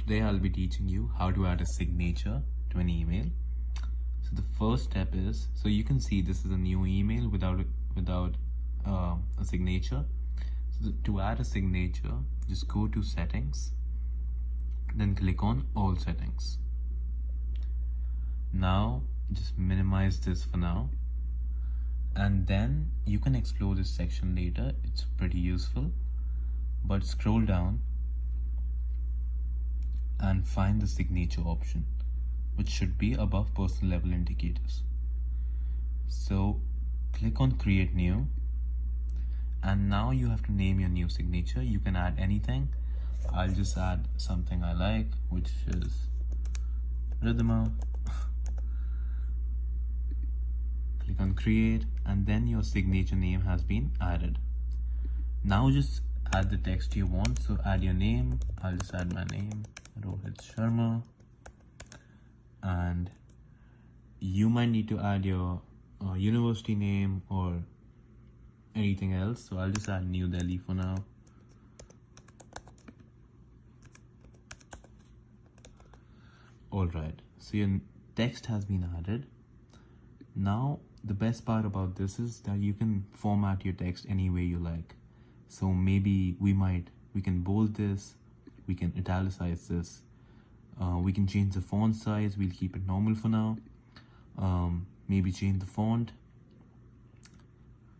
Today I'll be teaching you how to add a signature to an email. So the first step is, so you can see this is a new email without a signature. So to add a signature, just go to settings, then click on all settings. Now just minimize this for now, and then you can explore this section later. It's pretty useful, but scroll down and find the signature option, which should be above personal level indicators. So click on create new, and now you have to name your new signature. You can add anything. I'll just add something I like, which is Ridhima. Click on create, and then your signature name has been added. Now just add the text you want. So add your name. I'll just add my name, Rohit Sharma, and you might need to add your university name or anything else. So I'll just add New Delhi for now. Alright, so your text has been added. Now the best part about this is that you can format your text any way you like. So maybe we can bold this, we can italicize this, we can change the font size. We'll keep it normal for now. Maybe change the font,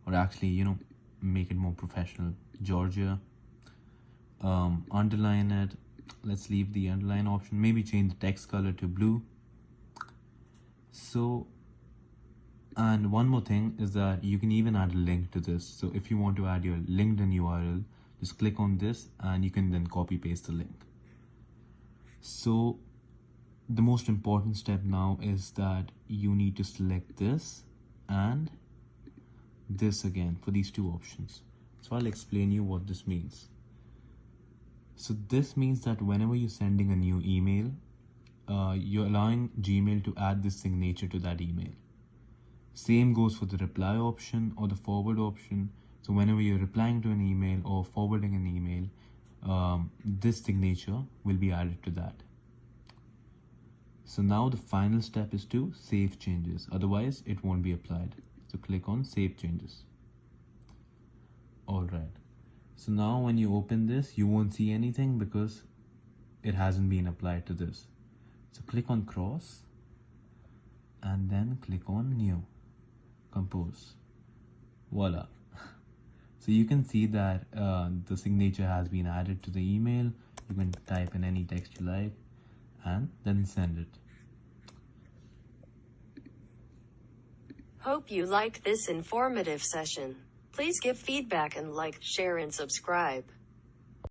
or actually, make it more professional, Georgia. Underline it. Let's leave the underline option. Maybe change the text color to blue. So, and one more thing is that you can even add a link to this. So if you want to add your LinkedIn URL, just click on this and you can then copy paste the link. So the most important step now is that you need to select this and this again for these two options. So I'll explain you what this means. So this means that whenever you're sending a new email, you're allowing Gmail to add this signature to that email. Same goes for the reply option or the forward option. So whenever you're replying to an email or forwarding an email, this signature will be added to that. So now the final step is to save changes, otherwise it won't be applied. So click on save changes. Alright, so now when you open this, you won't see anything because it hasn't been applied to this. So click on cross and then click on new, compose. Voila. So you can see that the signature has been added to the email. You can type in any text you like and then send it. Hope you liked this informative session. Please give feedback and like, share and subscribe.